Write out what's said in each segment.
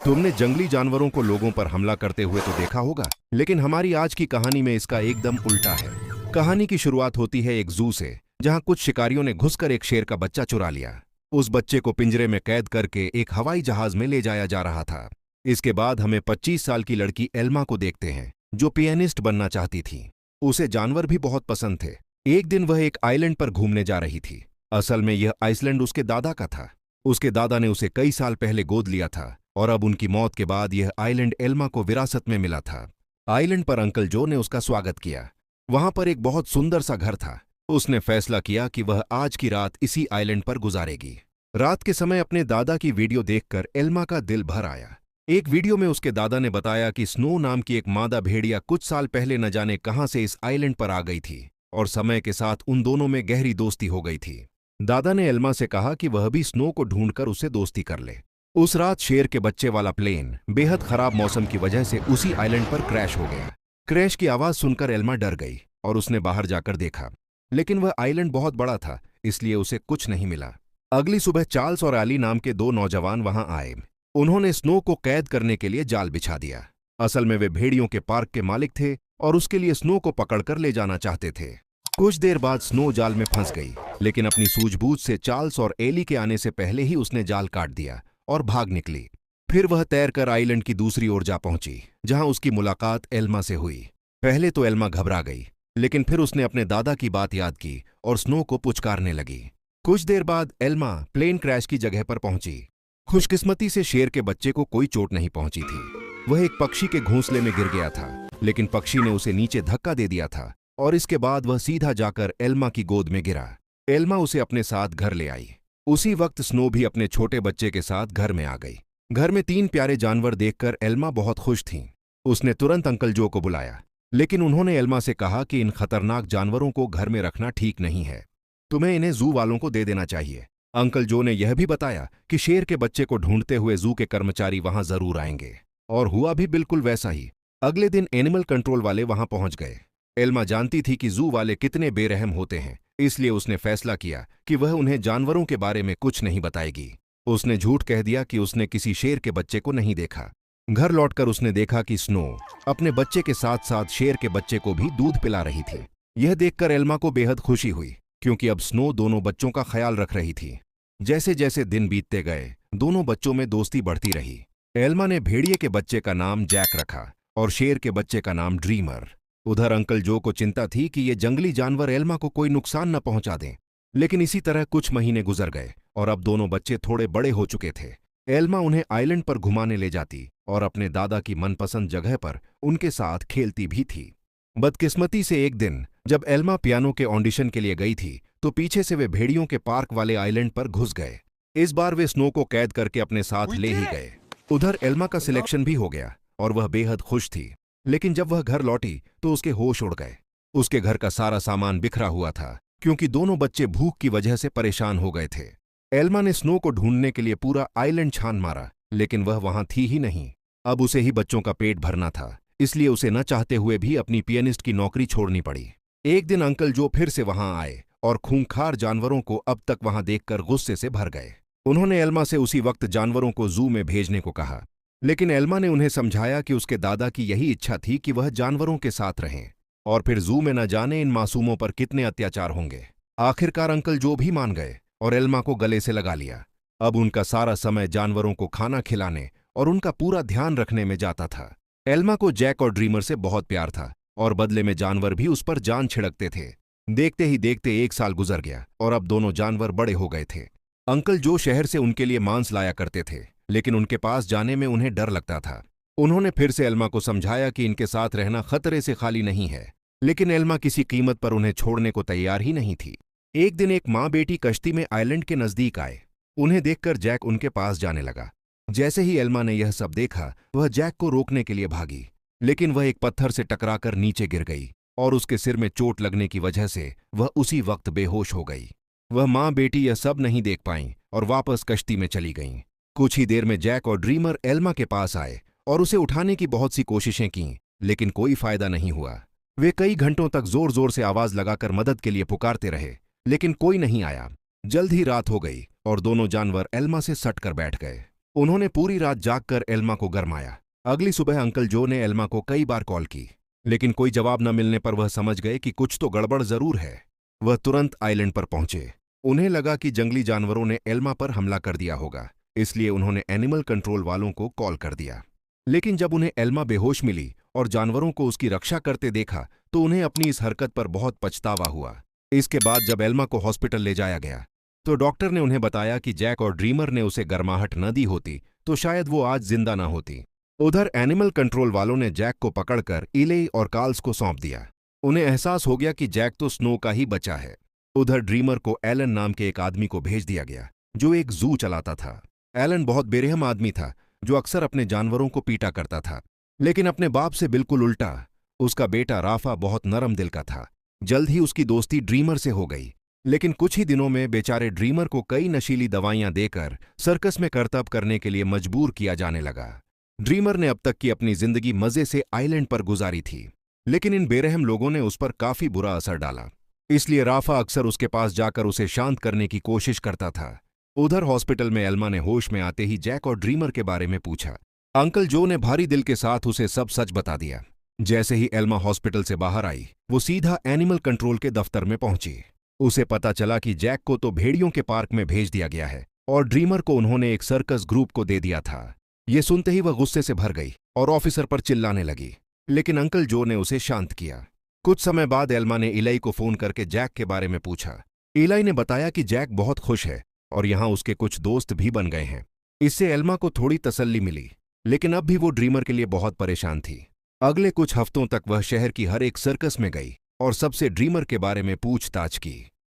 तुमने जंगली जानवरों को लोगों पर हमला करते हुए तो देखा होगा, लेकिन हमारी आज की कहानी में इसका एकदम उल्टा है। कहानी की शुरुआत होती है एक जू से, जहां कुछ शिकारियों ने घुसकर एक शेर का बच्चा चुरा लिया। उस बच्चे को पिंजरे में कैद करके एक हवाई जहाज में ले जाया जा रहा था। इसके बाद हमें 25 साल की लड़की एल्मा को देखते हैं, जो पियानिस्ट बनना चाहती थी। उसे जानवर भी बहुत पसंद थे। एक दिन वह एक आइलैंड पर घूमने जा रही थी। असल में यह आइसलैंड उसके दादा का था। उसके दादा ने उसे कई साल पहले गोद लिया था और अब उनकी मौत के बाद यह आइलैंड एल्मा को विरासत में मिला था। आइलैंड पर अंकल जो ने उसका स्वागत किया। वहां पर एक बहुत सुंदर सा घर था। उसने फैसला किया कि वह आज की रात इसी आइलैंड पर गुजारेगी। रात के समय अपने दादा की वीडियो देखकर एल्मा का दिल भर आया। एक वीडियो में उसके दादा ने बताया कि स्नो नाम की एक मादा भेड़िया कुछ साल पहले न जाने कहां से इस आइलैंड पर आ गई थी और समय के साथ उन दोनों में गहरी दोस्ती हो गई थी। दादा ने एल्मा से कहा कि वह भी स्नो को ढूंढकर उसे दोस्ती कर ले। उस रात शेर के बच्चे वाला प्लेन बेहद खराब मौसम की वजह से उसी आइलैंड पर क्रैश हो गया। क्रैश की आवाज सुनकर एल्मा डर गई और उसने बाहर जाकर देखा, लेकिन वह आइलैंड बहुत बड़ा था, इसलिए उसे कुछ नहीं मिला। अगली सुबह चार्ल्स और एली नाम के दो नौजवान वहां आए। उन्होंने स्नो को कैद करने के लिए जाल बिछा दिया। असल में वे भेड़ियों के पार्क के मालिक थे और उसके लिए स्नो को पकड़कर ले जाना चाहते थे। कुछ देर बाद स्नो जाल में फंस गई, लेकिन अपनी सूझबूझ से चार्ल्स और एली के आने से पहले ही उसने जाल काट दिया और भाग निकली। फिर वह तैरकर आइलैंड की दूसरी ओर जा पहुंची, जहां उसकी मुलाकात एल्मा से हुई। पहले तो एल्मा घबरा गई, लेकिन फिर उसने अपने दादा की बात याद की और स्नो को पुचकारने लगी। कुछ देर बाद एल्मा प्लेन क्रैश की जगह पर पहुंची। खुशकिस्मती से शेर के बच्चे को कोई चोट नहीं पहुंची थी। वह एक पक्षी के घोंसले में गिर गया था, लेकिन पक्षी ने उसे नीचे धक्का दे दिया था और इसके बाद वह सीधा जाकर एल्मा की गोद में गिरा। एल्मा उसे अपने साथ घर ले आई। उसी वक्त स्नो भी अपने छोटे बच्चे के साथ घर में आ गई। घर में 3 प्यारे जानवर देखकर एल्मा बहुत खुश थीं। उसने तुरंत अंकल जो को बुलाया, लेकिन उन्होंने एल्मा से कहा कि इन खतरनाक जानवरों को घर में रखना ठीक नहीं है। तुम्हें इन्हें जू वालों को दे देना चाहिए। अंकल जो ने यह भी बताया कि शेर के बच्चे को ढूंढते हुए जू के कर्मचारी वहां जरूर आएंगे, और हुआ भी बिल्कुल वैसा ही। अगले दिन एनिमल कंट्रोल वाले वहां पहुंच गए। एल्मा जानती थी कि जू वाले कितने बेरहम होते हैं, इसलिए उसने फैसला किया कि वह उन्हें जानवरों के बारे में कुछ नहीं बताएगी। उसने झूठ कह दिया कि उसने किसी शेर के बच्चे को नहीं देखा। घर लौटकर उसने देखा कि स्नो अपने बच्चे के साथ साथ शेर के बच्चे को भी दूध पिला रही थी। यह देखकर एल्मा को बेहद खुशी हुई, क्योंकि अब स्नो दोनों बच्चों का ख्याल रख रही थी। जैसे जैसे दिन बीतते गए, दोनों बच्चों में दोस्ती बढ़ती रही। एल्मा ने भेड़िए के बच्चे का नाम जैक रखा और शेर के बच्चे का नाम ड्रीमर। उधर अंकल जो को चिंता थी कि ये जंगली जानवर एल्मा को कोई नुकसान न पहुंचा दें। लेकिन इसी तरह कुछ महीने गुजर गए और अब दोनों बच्चे थोड़े बड़े हो चुके थे। एल्मा उन्हें आइलैंड पर घुमाने ले जाती और अपने दादा की मनपसंद जगह पर उनके साथ खेलती भी थी। बदकिस्मती से एक दिन जब एल्मा पियानो के ऑडिशन के लिए गई थी, तो पीछे से वे भेड़ियों के पार्क वाले आइलैंड पर घुस गए। इस बार वे स्नो को कैद करके अपने साथ ले ही गए। उधर एल्मा का सिलेक्शन भी हो गया और वह बेहद खुश थी। लेकिन जब वह घर लौटी तो उसके होश उड़ गए। उसके घर का सारा सामान बिखरा हुआ था, क्योंकि दोनों बच्चे भूख की वजह से परेशान हो गए थे। एल्मा ने स्नो को ढूंढने के लिए पूरा आइलैंड छान मारा, लेकिन वह वहां थी ही नहीं। अब उसे ही बच्चों का पेट भरना था, इसलिए उसे न चाहते हुए भी अपनी पियानिस्ट की नौकरी छोड़नी पड़ी। एक दिन अंकल जो फिर से वहां आए और खूंखार जानवरों को अब तक वहां देखकर गुस्से से भर गए। उन्होंने एल्मा से उसी वक्त जानवरों को जू में भेजने को कहा, लेकिन एल्मा ने उन्हें समझाया कि उसके दादा की यही इच्छा थी कि वह जानवरों के साथ रहें, और फिर जू में न जाने इन मासूमों पर कितने अत्याचार होंगे। आखिरकार अंकल जो भी मान गए और एल्मा को गले से लगा लिया। अब उनका सारा समय जानवरों को खाना खिलाने और उनका पूरा ध्यान रखने में जाता था। एल्मा को जैक और ड्रीमर से बहुत प्यार था और बदले में जानवर भी उस पर जान छिड़कते थे। देखते ही देखते 1 साल गुजर गया और अब दोनों जानवर बड़े हो गए थे। अंकल जो शहर से उनके लिए मांस लाया करते थे, लेकिन उनके पास जाने में उन्हें डर लगता था। उन्होंने फिर से एल्मा को समझाया कि इनके साथ रहना खतरे से खाली नहीं है, लेकिन एल्मा किसी कीमत पर उन्हें छोड़ने को तैयार ही नहीं थी। एक दिन एक माँ बेटी कश्ती में आइलैंड के नजदीक आए। उन्हें देखकर जैक उनके पास जाने लगा। जैसे ही एल्मा ने यह सब देखा, वह जैक को रोकने के लिए भागी, लेकिन वह एक पत्थर से टकराकर नीचे गिर गई और उसके सिर में चोट लगने की वजह से वह उसी वक्त बेहोश हो गई। वह माँ बेटी यह सब नहीं देख पाईं और वापस कश्ती में चली गईं। कुछ ही देर में जैक और ड्रीमर एल्मा के पास आए और उसे उठाने की बहुत सी कोशिशें कीं, लेकिन कोई फायदा नहीं हुआ। वे कई घंटों तक जोर जोर से आवाज लगाकर मदद के लिए पुकारते रहे, लेकिन कोई नहीं आया। जल्द ही रात हो गई और दोनों जानवर एल्मा से सट कर बैठ गए। उन्होंने पूरी रात जागकर एल्मा को गरमाया। अगली सुबह अंकल जो ने एल्मा को कई बार कॉल की, लेकिन कोई जवाब न मिलने पर वह समझ गए कि कुछ तो गड़बड़ जरूर है। वह तुरंत आइलैंड पर पहुंचे। उन्हें लगा कि जंगली जानवरों ने एल्मा पर हमला कर दिया होगा, इसलिए उन्होंने एनिमल कंट्रोल वालों को कॉल कर दिया। लेकिन जब उन्हें एल्मा बेहोश मिली और जानवरों को उसकी रक्षा करते देखा तो उन्हें अपनी इस हरकत पर बहुत पछतावा हुआ। इसके बाद जब एल्मा को हॉस्पिटल ले जाया गया तो डॉक्टर ने उन्हें बताया कि जैक और ड्रीमर ने उसे गर्माहट न दी होती तो शायद वो आज जिंदा न होती। उधर एनिमल कंट्रोल वालों ने जैक को पकड़कर इले और कार्ल्स को सौंप दिया। उन्हें एहसास हो गया कि जैक तो स्नो का ही बचा है। उधर ड्रीमर को एलन नाम के एक आदमी को भेज दिया गया जो एक जू चलाता था। एलन बहुत बेरहम आदमी था जो अक्सर अपने जानवरों को पीटा करता था, लेकिन अपने बाप से बिल्कुल उल्टा। उसका बेटा राफा बहुत नरम दिल का था। जल्द ही उसकी दोस्ती ड्रीमर से हो गई, लेकिन कुछ ही दिनों में बेचारे ड्रीमर को कई नशीली दवाइयां देकर सर्कस में करतब करने के लिए मजबूर किया जाने लगा। ड्रीमर ने अब तक की अपनी जिंदगी मजे से आइलैंड पर गुजारी थी, लेकिन इन बेरहम लोगों ने उस पर काफी बुरा असर डाला। इसलिए राफा अक्सर उसके पास जाकर उसे शांत करने की कोशिश करता था। उधर हॉस्पिटल में एल्मा ने होश में आते ही जैक और ड्रीमर के बारे में पूछा। अंकल जो ने भारी दिल के साथ उसे सब सच बता दिया। जैसे ही एल्मा हॉस्पिटल से बाहर आई वो सीधा एनिमल कंट्रोल के दफ्तर में पहुंची। उसे पता चला कि जैक को तो भेड़ियों के पार्क में भेज दिया गया है और ड्रीमर को उन्होंने एक सर्कस ग्रुप को दे दिया था। ये सुनते ही वह गुस्से से भर गई और ऑफिसर पर चिल्लाने लगी, लेकिन अंकल जो ने उसे शांत किया। कुछ समय बाद एल्मा ने इलाई को फोन करके जैक के बारे में पूछा। इलाई ने बताया कि जैक बहुत खुश है और यहां उसके कुछ दोस्त भी बन गए हैं। इससे एल्मा को थोड़ी तसल्ली मिली, लेकिन अब भी वो ड्रीमर के लिए बहुत परेशान थी। अगले कुछ हफ्तों तक वह शहर की हर एक सर्कस में गई और सबसे ड्रीमर के बारे में पूछताछ की,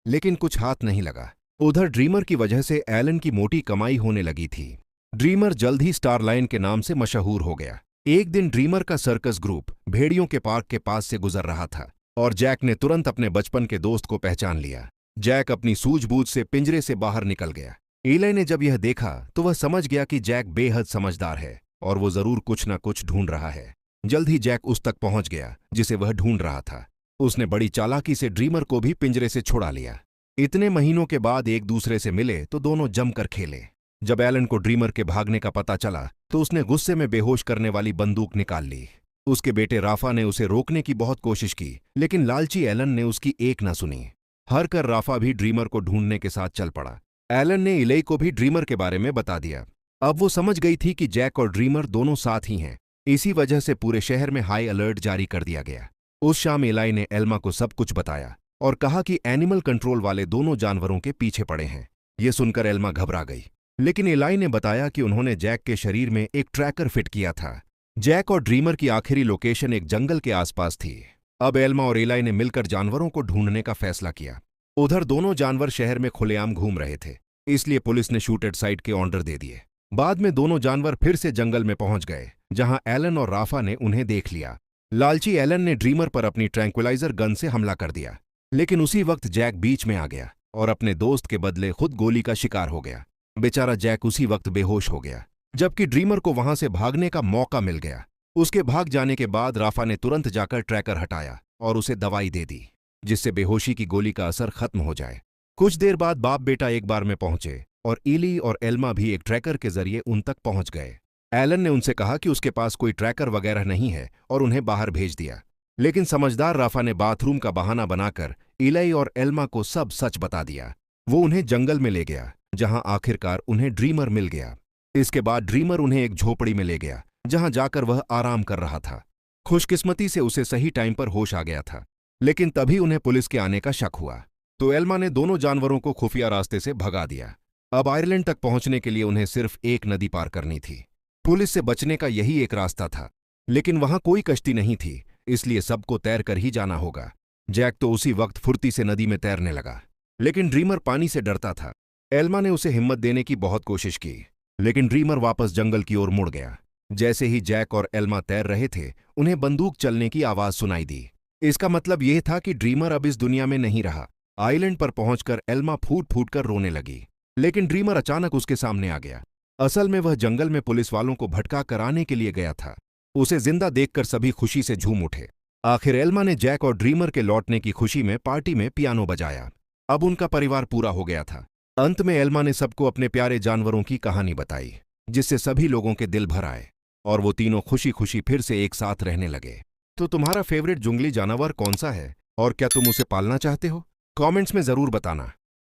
लेकिन कुछ हाथ नहीं लगा। उधर ड्रीमर की वजह से एलन की मोटी कमाई होने लगी थी। ड्रीमर जल्द ही स्टारलाइन के नाम से मशहूर हो गया। एक दिन ड्रीमर का सर्कस ग्रुप भेड़ियों के पार्क के पास से गुजर रहा था और जैक ने तुरंत अपने बचपन के दोस्त को पहचान लिया। जैक अपनी सूझबूझ से पिंजरे से बाहर निकल गया। इलाई ने जब यह देखा तो वह समझ गया कि जैक बेहद समझदार है और वो जरूर कुछ न कुछ ढूंढ रहा है। जल्द ही जैक उस तक पहुंच गया जिसे वह ढूंढ रहा था। उसने बड़ी चालाकी से ड्रीमर को भी पिंजरे से छुड़ा लिया। इतने महीनों के बाद एक दूसरे से मिले तो दोनों जमकर खेले। जब एलन को ड्रीमर के भागने का पता चला तो उसने गुस्से में बेहोश करने वाली बंदूक निकाल ली। उसके बेटे राफा ने उसे रोकने की बहुत कोशिश की, लेकिन लालची एलन ने उसकी एक न सुनी। हार कर राफा भी ड्रीमर को ढूंढने के साथ चल पड़ा। एलन ने इलाई को भी ड्रीमर के बारे में बता दिया। अब वो समझ गई थी कि जैक और ड्रीमर दोनों साथ ही हैं। इसी वजह से पूरे शहर में हाई अलर्ट जारी कर दिया गया। उस शाम इलाई ने एल्मा को सब कुछ बताया और कहा कि एनिमल कंट्रोल वाले दोनों जानवरों के पीछे पड़े हैं। ये सुनकर एल्मा घबरा गई, लेकिन इलाई ने बताया कि उन्होंने जैक के शरीर में एक ट्रैकर फिट किया था। जैक और ड्रीमर की आखिरी लोकेशन एक जंगल के आसपास थी। अब एल्मा और इलाई ने मिलकर जानवरों को ढूंढने का फैसला किया। उधर दोनों जानवर शहर में खुलेआम घूम रहे थे, इसलिए पुलिस ने शूट एट साइट के ऑर्डर दे दिए। बाद में दोनों जानवर फिर से जंगल में पहुंच गए, जहां एलन और राफा ने उन्हें देख लिया। लालची एलन ने ड्रीमर पर अपनी ट्रैंक्विलाइजर गन से हमला कर दिया, लेकिन उसी वक्त जैक बीच में आ गया और अपने दोस्त के बदले खुद गोली का शिकार हो गया। बेचारा जैक उसी वक्त बेहोश हो गया, जबकि ड्रीमर को वहां से भागने का मौका मिल गया। उसके भाग जाने के बाद राफा ने तुरंत जाकर ट्रैकर हटाया और उसे दवाई दे दी, जिससे बेहोशी की गोली का असर खत्म हो जाए। कुछ देर बाद बाप बेटा एक बार में पहुंचे और इली और एल्मा भी एक ट्रैकर के जरिए उन तक पहुंच गए। एलन ने उनसे कहा कि उसके पास कोई ट्रैकर वगैरह नहीं है और उन्हें बाहर भेज दिया, लेकिन समझदार राफा ने बाथरूम का बहाना बनाकर इलाई और एल्मा को सब सच बता दिया। वो उन्हें जंगल में ले गया, जहां आखिरकार उन्हें ड्रीमर मिल गया। इसके बाद ड्रीमर उन्हें एक झोपड़ी में ले गया, जहां जाकर वह आराम कर रहा था। खुशकिस्मती से उसे सही टाइम पर होश आ गया था, लेकिन तभी उन्हें पुलिस के आने का शक हुआ, तो एल्मा ने दोनों जानवरों को खुफिया रास्ते से भगा दिया। अब आयरलैंड तक पहुंचने के लिए उन्हें सिर्फ एक नदी पार करनी थी। पुलिस से बचने का यही एक रास्ता था, लेकिन वहां कोई कश्ती नहीं थी, इसलिए सबको तैर कर ही जाना होगा। जैक तो उसी वक्त फुर्ती से नदी में तैरने लगा, लेकिन ड्रीमर पानी से डरता था। एल्मा ने उसे हिम्मत देने की बहुत कोशिश की, लेकिन ड्रीमर वापस जंगल की ओर मुड़ गया। जैसे ही जैक और एल्मा तैर रहे थे, उन्हें बंदूक चलने की आवाज सुनाई दी। इसका मतलब यह था कि ड्रीमर अब इस दुनिया में नहीं रहा। आइलैंड पर पहुंचकर एल्मा फूट फूट कर रोने लगी, लेकिन ड्रीमर अचानक उसके सामने आ गया। असल में वह जंगल में पुलिस वालों को भटका कर आने के लिए गया था। उसे जिंदा देखकर सभी खुशी से झूम उठे। आखिर एल्मा ने जैक और ड्रीमर के लौटने की खुशी में पार्टी में पियानो बजाया। अब उनका परिवार पूरा हो गया था। अंत में एल्मा ने सबको अपने प्यारे जानवरों की कहानी बताई। जिससे सभी लोगों के दिल भर आए और वो तीनों खुशी खुशी फिर से एक साथ रहने लगे। तो तुम्हारा फेवरेट जंगली जानवर कौन सा है और क्या तुम उसे पालना चाहते हो? कमेंट्स में जरूर बताना।